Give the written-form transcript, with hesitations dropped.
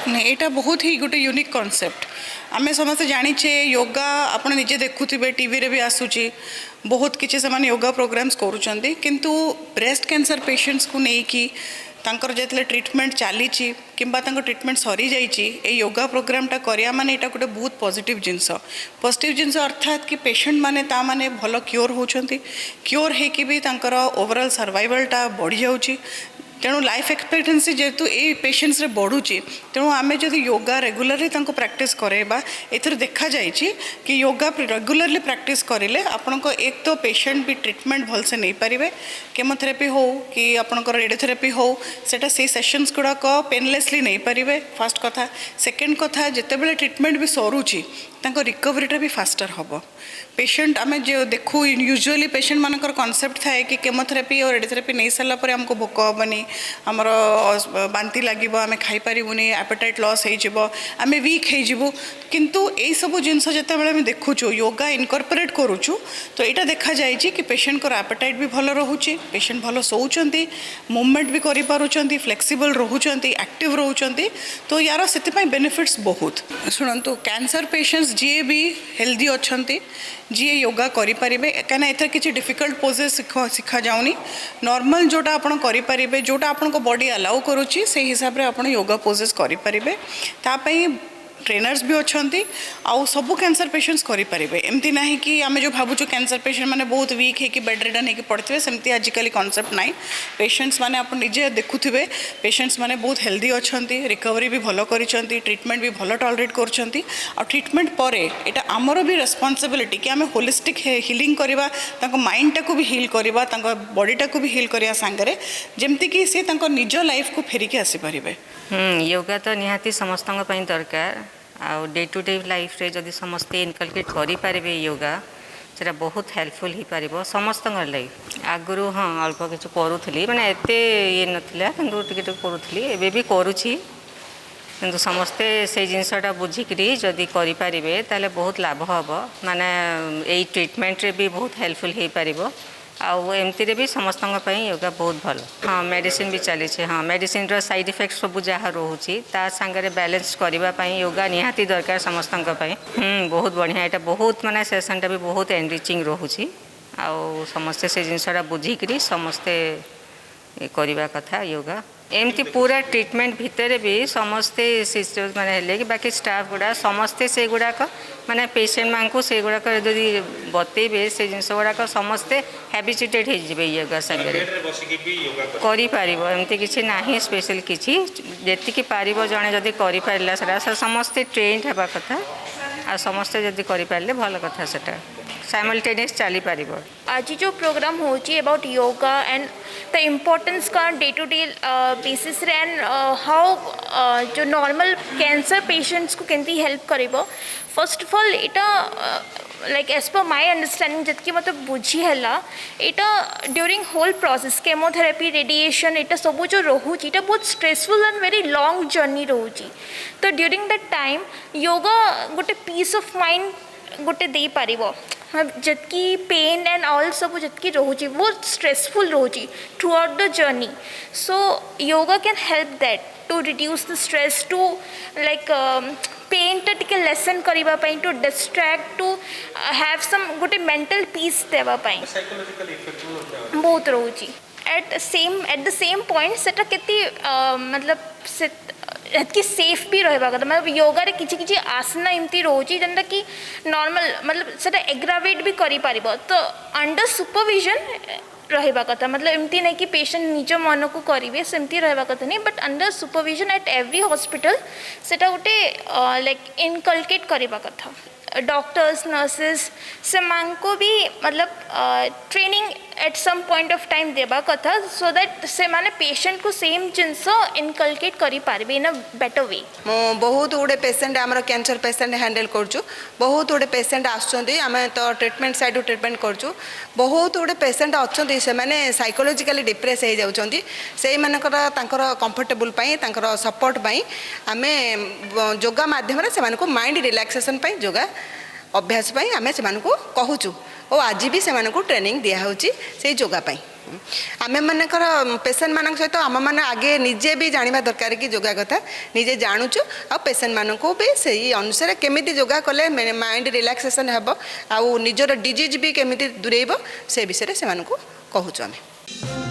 नहीं एटा बहुत ही गोटे यूनिक कॉन्सेप्ट आमे समस्त जानीचे योगा आपण निजे देखुथिबे टीवी रे भी आसुची बहुत किछि समान योगा प्रोग्राम्स करूचंदी किंतु ब्रेस्ट कैंसर पेशेंट्स को नहीं कि तांकर जेतले ट्रीटमेंट चलीची किंबा तांको ट्रीटमेंट सरी जाइची ए योगा प्रोग्रामटा करिया माने एटा गोटे बहुत पॉजिटिव जिनस अर्थात कि पेशेंट माने ता माने भलो क्योर होचंती क्योर हे कि भी तांकर ओवरऑल सर्वाइवलटा बढ़ी जाउची तेणु लाइफ एक्सपेक्टेंसी जेहेतु ये पेशेंट्स रे बढ़ुची तेणु आम जदि योगा रेगुलरली प्रैक्टिस करेबा एथर देखा जाइए कि योगा रेगुलरली प्रैक्टिस करें आपण एक तो पेशेंट भी ट्रीटमेंट भलसे नहीं पारे केमोथेरापी हो कि आपंकर रेडियोथेरापी हो सेटा से सेशंस गुड़ाक पेनलेसली नहीं पारे फास्ट कथा सेकेंड कथा जितेबाला ट्रीटमेंट भी सरुची रिकवरीटा भी फास्टर हम पेशेंट आम जो देखू यूजुअली पेशेंट मानकर कॉन्सेप्ट थाए कि केमोथेरापी और रेडियोथेरापी नहीं सारापर आमको भोक हेनी आमर बांती लगे आम खाईपारूनी एपेटाइट लॉस होम वीक हो किंतु यही सब जिनस जिते देखुचु योगा इनकॉर्पोरेट करुचु तो यहाँ देखा जाए कि पेशेंट को एपेटाइट भी भल रोचे पेशेंट भल सोचती मूवमेंट भी करें फ्लेक्सिबल रोचंती एक्टिव रोचंती तो यार से बेनिफिट्स बहुत शुणु कैंसर पेशेंट्स जी भी हेल्दी अच्छा जी योगा करें कहीं एथर किसी डिफिकल्ट पोजेस शिखा जाऊनी नॉर्मल जोटा आपन करें जोटा आपन बॉडी अलाउ करुच्ची से हिसाब से आप योगा पोजेस करें तापाई ट्रेनर्स भी अच्छा आउ सब कैंसर पेशेंट्स करें एमती ना कि आम जो भावुँ कैंसर पेशेंट मैंने बहुत वीक है बेड रिडन हो पड़ते सेमती आजिकल कॉन्सेप्ट ना पेशेंट्स मैंने आप निजे देखुवे पेशेंट्स मैंने बहुत हेल्दी अच्छा रिकवरी भी भल कर ट्रीटमेंट भी भल टॉलरेट कर ट्रीटमेंट पर यहाँ आमर भी रेस्पॉन्सिबिलिटी कि आम होलिस्टिक हिलिंग करवा माइंड टाक भी हिल करवा बॉडी टाक भी हिल करवा सांगरे जमती कि सी निज लाइफ को फेरिकी आसीपारे। योगा तो निहाती समस्त दरकार आ डे टू डे लाइफ रे जदि समस्ते इनकलकेट करें योगा से बहुत हेल्पफुल हो पार समस्त लाइफ आगु हाँ अल्प किसी करूली मैंने एत ये नाला कि करूली एवं भी करुँची किंतु समस्ते से जिनसटा बुझिकी जदि करें ताले बहुत लाभ हम माने यही ट्रीटमेंट रे भी बहुत हेल्पफुल हो पार आउ एमती भी समस्त योगा बहुत भल हाँ मेडिसिन भी चली हाँ मेडिसिन रो साइड इफेक्ट सब जहाँ रोचे सांगे बैलेंस करने योगा निहाती दरकार समस्त बहुत बढ़िया यहाँ बहुत माने सेसनटा भी बहुत एनरिचिंग रोचे आउ समस्ते से जिनसटा बुझिकी समस्ते करवा कथा योगा एमती पूरा ट्रीटमेंट भितर भी समस्ते सिस्टर्स मैंने कि बाकी स्टाफ गुड़ा समस्ते से गुड़ाक माने पेशेंट मान को से गुड़ाक जदि बतेबे से जिनस गुड़ाक समस्ते हैबिचुएटेड हो योगा संगे करमती किसी ना स्पेशल किसी जी पार जड़े जदि कर समस्ते ट्रेंड हवा कथा आ समस्ते जदि करें भल कथा सेटा साइमल्टेनियस चली पार। आज जो प्रोग्राम हो about yoga and the importance का day to day basis and how जो नॉर्मल कैंसर पेशेंट्स को केमती हेल्प कर फर्स्ट ऑफ ऑल यहाँ like as per my understanding जितकी मतलब बुझी है यहाँ during whole process chemotherapy radiation यहाँ सब जो रोचे ये बहुत stressful and very long journey रोचे तो ड्यूरिंग दैट टाइम योगा गोटे पीस ऑफ माइंड गोटे दे पार जितकी पेन एंड ऑल सब जितकी रोचे वो स्ट्रेसफुल रोचे throughout the journey so yoga can help that to reduce the stress to like pen टे लेसन करने to distract to have some गोटे मेंटल पीस देवाई बहुत रोचे एट द सेम पॉइंट सेटा केती मतलब से कि सेफ भी रहा कथा मतलब योगा रे किछि किछि आसना एमती रोची जेनटा कि नॉर्मल मतलब सेटा एग्रावेट भी करि पारिबो तो अंडर सुपरविजन रहा कथा मतलब एमती नहीं कि पेशेंट निज मन को करेंगे सेमती रहा कथा नहीं but under supervision at every hospital सेटा गोटे लाइक इनकलकेट करवा कथा डॉक्टर्स नर्सेस से को भी मतलब training at some point of time देबा कथा सो दैट से माने पेशेंट को सेम जिनस इनकलकेट करि पारबे इन अ बेटर वे। बहुत गुड़े पेशेंट आमर कैंसर पेशेंट हैंडल करचु बहुत गुड़े पेशेंट आसुचंदी आमे तो ट्रीटमेंट साइड ट्रीटमेंट करचु बहुत गुड़े पेशेंट अछंती से माने साइकोलॉजिकली डिप्रेस हो जाउचंदी सेई मानकर तांकर कंफर्टेबल पई तांकर सपोर्ट पई आमे योगा माध्यम रे से मानको माइंड रिलैक्सेशन पई योगा अभ्यास पई आमे से मानको कहूचु और आज भी से मानको ट्रेनिंग दिया होची से योगा पई। आमे मानकर पेसेंट मान सहित आम मैंने आगे निजे भी जाना दरकार कि योगा कथा निजे जानुचु आ पेसेंट मानक भी से अनुसार केमी योगा कले माइंड रिलैक्सेशन हेब आउ निजर डिजीज भी केमी दूरेब से विषय से कहूँ आम।